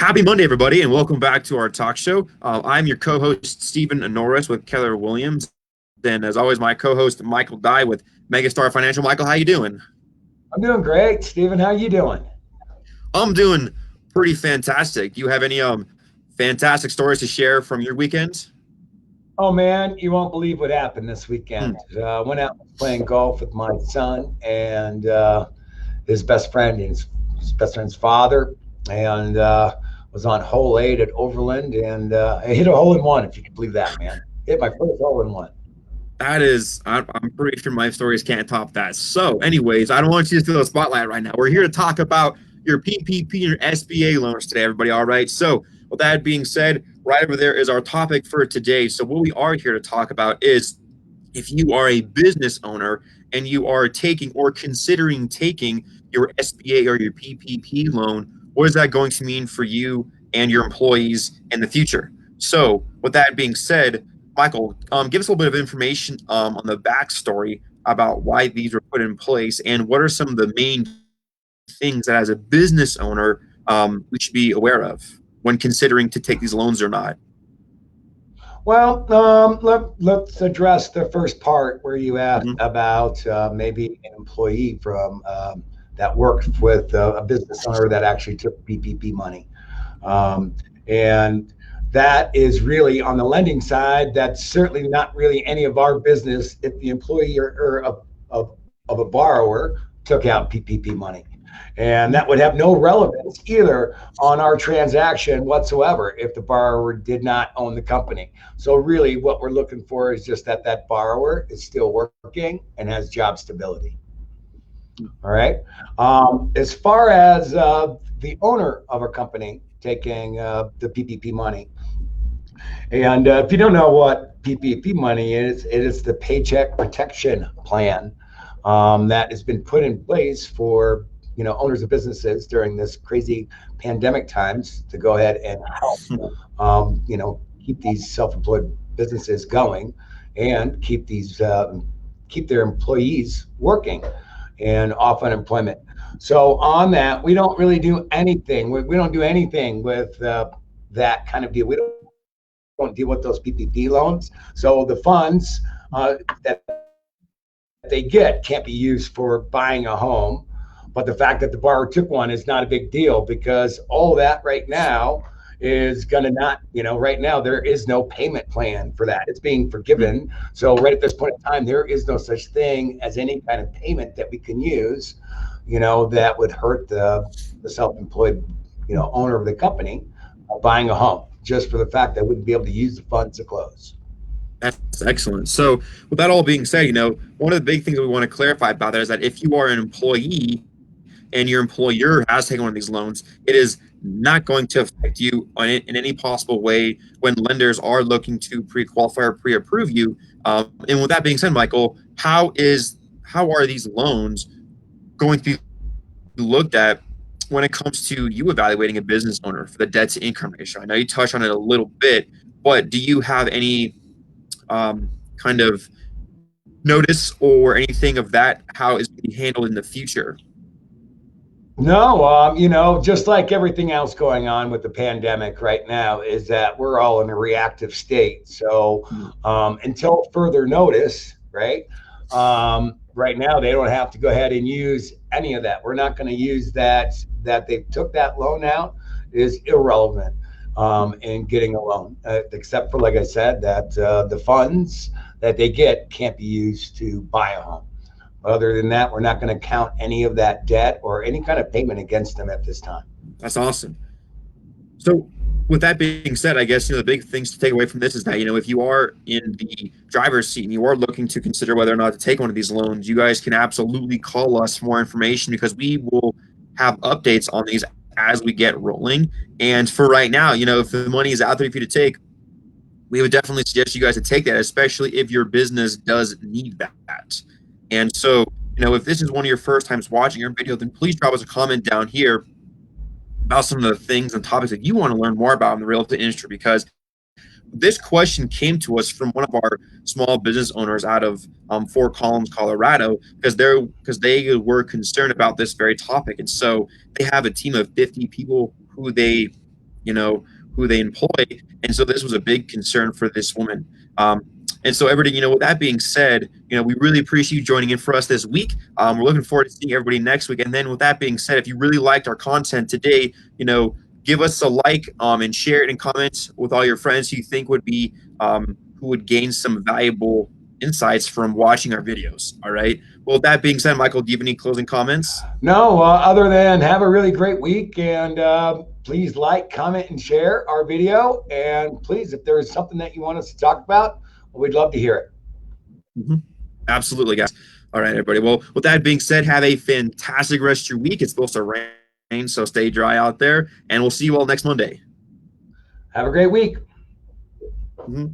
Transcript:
Happy Monday, everybody, and welcome back to our talk show. I'm your co-host, Stephen Norris with Keller Williams. And as always, my co-host, Michael Dye with Megastar Financial. Michael, how you doing? I'm doing great, Stephen. How you doing? I'm doing pretty fantastic. Do you have any fantastic stories to share from your weekends? Oh man, you won't believe what happened this Hmm. weekend. Went out playing golf with my son and his best friend and his best friend's father, and was on hole 8 at Overland, and I hit a hole in one. If you can believe that, man, hit my first hole in one. That is, I'm pretty sure my stories can't top that. So, anyways, I don't want you to steal the spotlight right now. We're here to talk about your PPP and SBA loans today, everybody. All right. So, with that being said, right over there is our topic for today. So, what we are here to talk about is if you are a business owner and you are taking or considering taking your SBA or your PPP loan, what is that going to mean for you and your employees in the future? So, with that being said, Michael, give us a little bit of information on the backstory about why these were put in place and what are some of the main things that, as a business owner, we should be aware of when considering to take these loans or not. Well, let's address the first part where you asked Mhm. about maybe an employee from that worked with a business owner that actually took PPP money. Um, and that is really on the lending side. That's certainly not really any of our business if the employee or of a borrower took out PPP money. And that would have no relevance either on our transaction whatsoever if the borrower did not own the company. So really what we're looking for is just that that borrower is still working and has job stability. All right. As far as the owner of a company taking the PPP money, and if you don't know what PPP money is, it is the Paycheck Protection Plan that has been put in place for owners of businesses during this crazy pandemic times to go ahead and help keep these self-employed businesses going and keep their employees working and off unemployment. So on that, we don't really do anything. We don't do anything with that kind of deal. We don't deal with those PPP loans. So the funds that they get can't be used for buying a home. But the fact that the borrower took one is not a big deal because all that right now is going to not, right now there is no payment plan for that. It's being forgiven. So right at this point in time, there is no such thing as any kind of payment that we can use, that would hurt the self-employed, owner of the company buying a home just for the fact that wouldn't be able to use the funds to close. That's excellent. So, with that all being said, one of the big things that we want to clarify about that is that if you are an employee and your employer has taken one of these loans, it is not going to affect you in any possible way when lenders are looking to pre-qualify or pre-approve you. And with that being said, Michael, how are these loans going to be looked at when it comes to you evaluating a business owner for the debt to income ratio? I know you touched on it a little bit, but do you have any kind of notice or anything of that, how it's being handled in the future? No, just like everything else going on with the pandemic right now, is that we're all in a reactive state. So until further notice, right? Right now, they don't have to go ahead and use any of that. We're not going to use that they took that loan out is irrelevant in getting a loan, except for, like I said, that the funds that they get can't be used to buy a home. Other than that, we're not going to count any of that debt or any kind of payment against them at this time. That's awesome. So, with that being said, I guess the big things to take away from this is that if you are in the driver's seat and you are looking to consider whether or not to take one of these loans, you guys can absolutely call us for more information because we will have updates on these as we get rolling. And for right now, if the money is out there for you to take, we would definitely suggest you guys to take that, especially if your business does need that. And so, if this is one of your first times watching our video, then please drop us a comment down here about some of the things and topics that you want to learn more about in the real estate industry, because this question came to us from one of our small business owners out of Fort Collins, Colorado, because they were concerned about this very topic. And so they have a team of 50 people who they who they employ. And so this was a big concern for this woman. And so everybody, with that being said, we really appreciate you joining in for us this week. We're looking forward to seeing everybody next week. And then with that being said, if you really liked our content today, give us a like and share it and comment with all your friends who you think would be who would gain some valuable insights from watching our videos. All right. Well, with that being said, Michael, do you have any closing comments? No, other than have a really great week, and please like, comment, and share our video. And please, if there is something that you want us to talk about, we'd love to hear it. Mm-hmm. Absolutely, guys. All right, everybody. Well, with that being said, have a fantastic rest of your week. It's supposed to rain, so stay dry out there, and we'll see you all next Monday. Have a great week. Mm-hmm.